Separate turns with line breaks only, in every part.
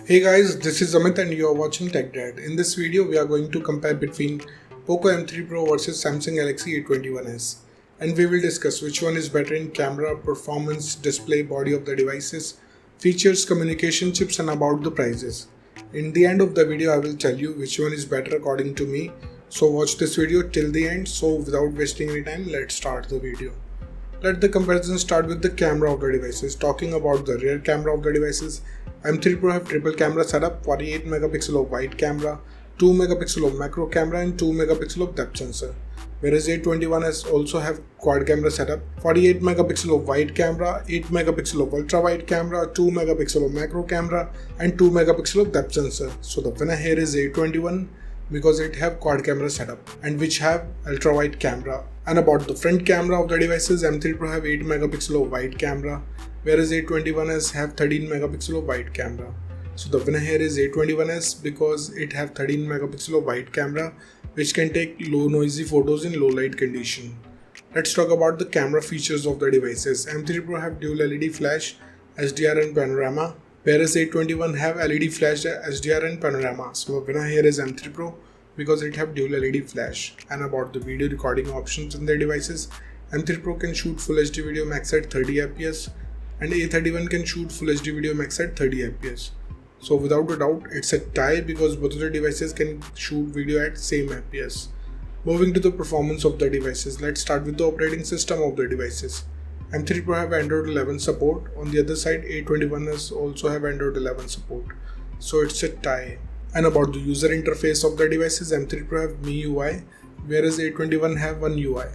Hey guys, this is Amit and you are watching Tech Dad. In this video, we are going to compare between Poco M3 Pro versus Samsung Galaxy A21s, and we will discuss which one is better in camera, performance, display, body of the devices, features, communication chips, and about the prices. In the end of the video, I will tell you which one is better according to me. So watch this video till the end. So without wasting any time, let's start the video. Let the comparison start with the camera of the devices. Talking about the rear camera of the devices, M3 Pro have triple camera setup, 48 megapixel of wide camera, 2 megapixel of macro camera and 2 megapixel of depth sensor. Whereas A21s also have quad camera setup, 48 megapixel of wide camera, 8 megapixel of ultra wide camera, 2 megapixel of macro camera and 2 megapixel of depth sensor. So the winner here is A21 because it have quad camera setup and which have ultra wide camera. And about the front camera of the devices, M3 Pro have 8 megapixel of wide camera, whereas A21s have 13 megapixel of wide camera. So the winner here is A21s because it have 13 megapixel of wide camera which can take low noisy photos in low light condition. Let's talk about the camera features of the devices. M3 Pro have dual LED flash, SDR and panorama, whereas A21 have LED flash, SDR and panorama. So the winner here is M3 Pro because it have dual LED flash. And about the video recording options in their devices, M3 Pro can shoot Full HD video max at 30 fps and A31 can shoot Full HD video max at 30 fps. So without a doubt, it's a tie because both of the devices can shoot video at same fps. Moving to the performance of the devices, let's start with the operating system of the devices. M3 Pro have Android 11 support. On the other side, A21s also have Android 11 support. So it's a tie. And about the user interface of the devices, M3 Pro have MIUI, whereas A21 have One UI.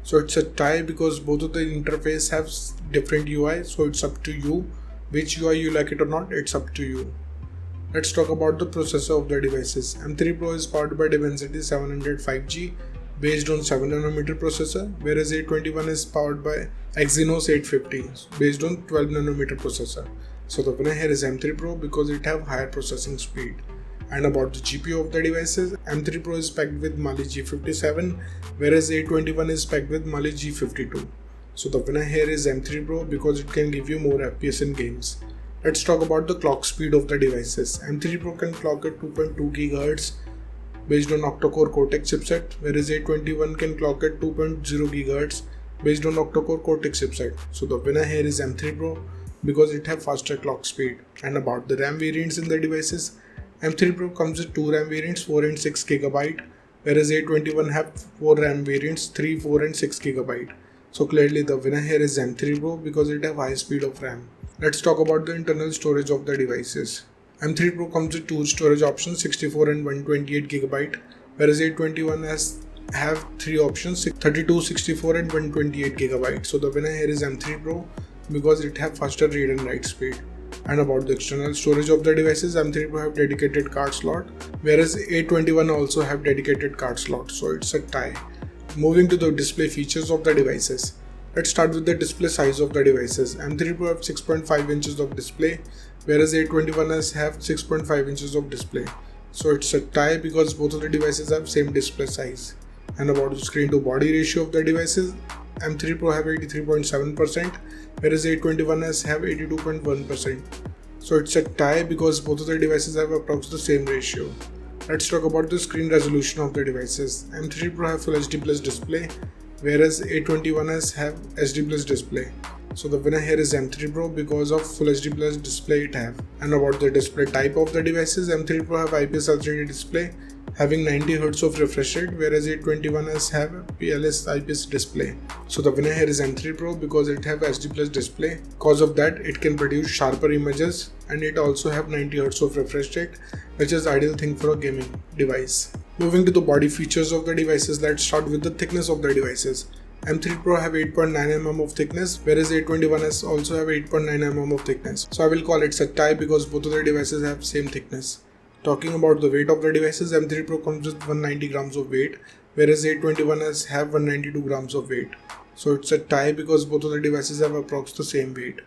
So it's a tie because both of the interface have different UI. So it's up to you. Which UI you like it or not, it's up to you. Let's talk about the processor of the devices. M3 Pro is powered by Dimensity 700 5G based on 7nm processor, whereas A21 is powered by Exynos 850 based on 12nm processor. So the winner here is M3 Pro because it have higher processing speed. And about the GPU of the devices, M3 Pro is packed with Mali G57, whereas A21 is packed with Mali G52. So the winner here is M3 Pro because it can give you more FPS in games. Let's talk about the clock speed of the devices. M3 Pro can clock at 2.2 GHz based on octa-core Cortex chipset, whereas A21 can clock at 2.0 GHz based on octa-core Cortex chipset. So the winner here is M3 Pro because it have faster clock speed. And about the RAM variants in the devices, M3 Pro comes with 2 RAM variants, 4 and 6 GB, whereas A21 have 4 RAM variants, 3, 4 and 6 GB. So clearly the winner here is M3 Pro because it have high speed of RAM. Let's talk about the internal storage of the devices. M3 Pro comes with 2 storage options, 64 and 128 GB, whereas A21 have 3 options, 32, 64 and 128 GB. So the winner here is M3 Pro because it have faster read and write speed. And about the external storage of the devices, M3 Pro have dedicated card slot, whereas A21 also have dedicated card slot. So it's a tie. Moving to the display features of the devices. Let's start with the display size of the devices. M3 Pro have 6.5 inches of display, whereas A21s have 6.5 inches of display. So it's a tie because both of the devices have same display size. And about the screen to body ratio of the devices, M3 Pro have 83.7%, whereas A21s have 82.1%. So it's a tie because both of the devices have approximately the same ratio. Let's talk about the screen resolution of the devices. M3 Pro have Full HD Plus display, whereas A21s have HD Plus display. So the winner here is M3 Pro because of Full HD Plus display it have. And about the display type of the devices, M3 Pro have IPS LCD display having 90 Hz of refresh rate, whereas A21s have PLS IPS display. So the winner here is M3 Pro because it have HD Plus display. Because of that, it can produce sharper images and it also have 90 Hz of refresh rate, which is ideal thing for a gaming device. Moving to the body features of the devices, let's start with the thickness of the devices. M3 Pro have 8.9 mm of thickness, whereas A21s also have 8.9 mm of thickness. So I will call it a tie because both of the devices have same thickness. Talking about the weight of the devices, M3 Pro comes with 190 grams of weight, whereas A21s have 192 grams of weight. So it's a tie because both of the devices have approximately the same weight.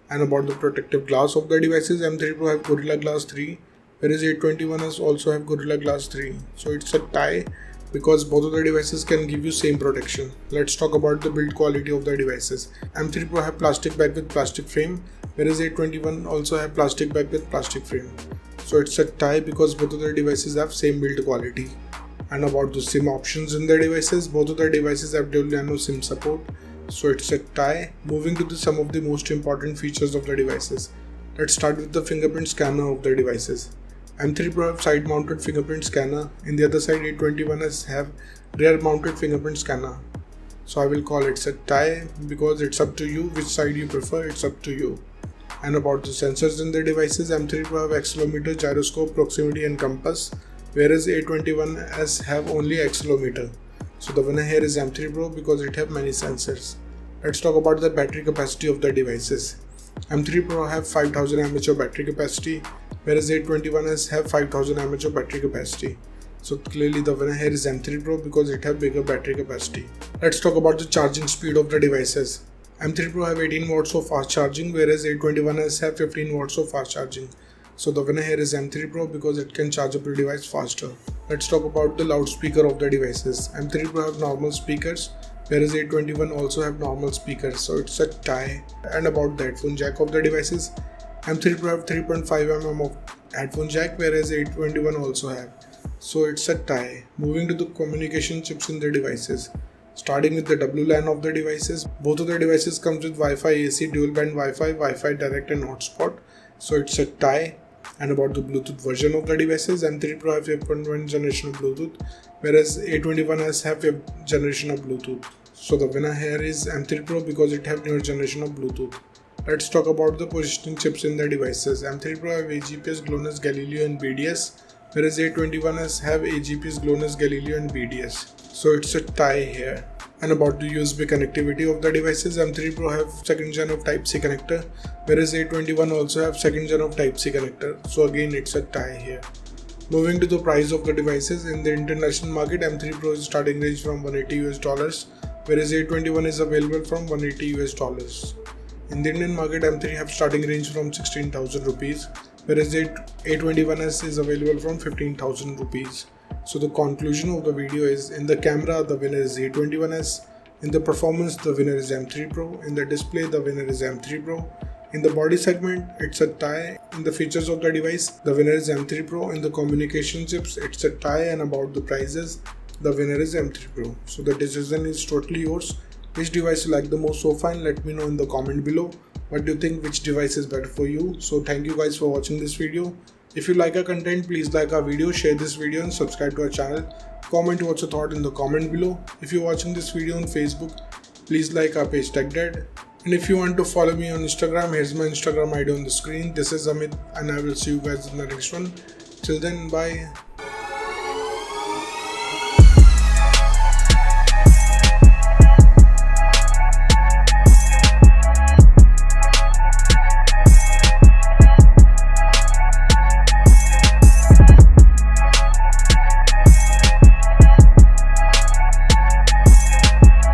And about the protective glass of the devices, M3 Pro have Gorilla Glass 3, whereas A21s also have Gorilla Glass 3. So it's a tie because both of the devices can give you same protection. Let's talk about the build quality of the devices. M3 Pro have plastic back with plastic frame, whereas A21 also have plastic back with plastic frame. So it's a tie because both of the devices have same build quality. And about the SIM options in the devices, both of the devices have dual nano SIM support. So it's a tie. Moving to some of the most important features of the devices. Let's start with the fingerprint scanner of the devices. M3 Pro have side mounted fingerprint scanner. In the other side, A21s have rear mounted fingerprint scanner. So I will call it a tie because it's up to you which side you prefer, it's up to you. And about the sensors in the devices, M3 Pro have accelerometer, gyroscope, proximity and compass, whereas A21s have only accelerometer. So the winner here is M3 Pro because it have many sensors. Let's talk about the battery capacity of the devices. M3 Pro have 5000 mAh of battery capacity, whereas A21s have 5000 mAh of battery capacity. So clearly the winner here is M3 Pro because it have bigger battery capacity. Let's talk about the charging speed of the devices. M3 Pro have 18 watts of fast charging, whereas A21s have 15 watts of fast charging. So the winner here is M3 Pro because it can charge up your device faster. Let's talk about the loudspeaker of the devices. M3 Pro have normal speakers, whereas A21 also have normal speakers, so it's a tie. And about the headphone jack of the devices, M3 Pro have 3.5mm of headphone jack, whereas A21 also have, so it's a tie. Moving to the communication chips in the devices. Starting with the WLAN of the devices, both of the devices comes with Wi-Fi AC, dual band Wi-Fi, Wi-Fi direct and hotspot, so it's a tie. And about the Bluetooth version of the devices, M3 Pro have 5.1 generation of Bluetooth, whereas A21s have 5th generation of Bluetooth. So the winner here is M3 Pro because it have newer generation of Bluetooth. Let's talk about the positioning chips in the devices. M3 Pro have AGPS, GLONASS, Galileo and BDS, whereas A21s have AGPS, GLONASS, Galileo and BDS. So it's a tie here. And about the USB connectivity of the devices, M3 Pro have 2nd gen of Type-C connector, whereas A21 also have 2nd gen of Type-C connector. So again it's a tie here. Moving to the price of the devices, in the international market, M3 Pro is starting range from $180, whereas A21 is available from $180. In the Indian market, M3 have starting range from 16,000 rupees, whereas A21s is available from 15,000 rupees. So the conclusion of the video is, in the camera the winner is A21s, in the performance the winner is M3 Pro, in the display the winner is M3 Pro, in the body segment it's a tie, in the features of the device the winner is M3 Pro, in the communication chips it's a tie, and about the prices the winner is M3 Pro. So the decision is totally yours. Which device you like the most so far? Let me know in the comment below. What do you think, which device is better for you? So thank you guys for watching this video. If you like our content, please like our video, share this video and subscribe to our channel. Comment what's your thought in the comment below. If you're watching this video on Facebook, please like our page TechDad. And if you want to follow me on Instagram, here's my Instagram ID on the screen. This is Amit and I will see you guys in the next one. Till then, bye.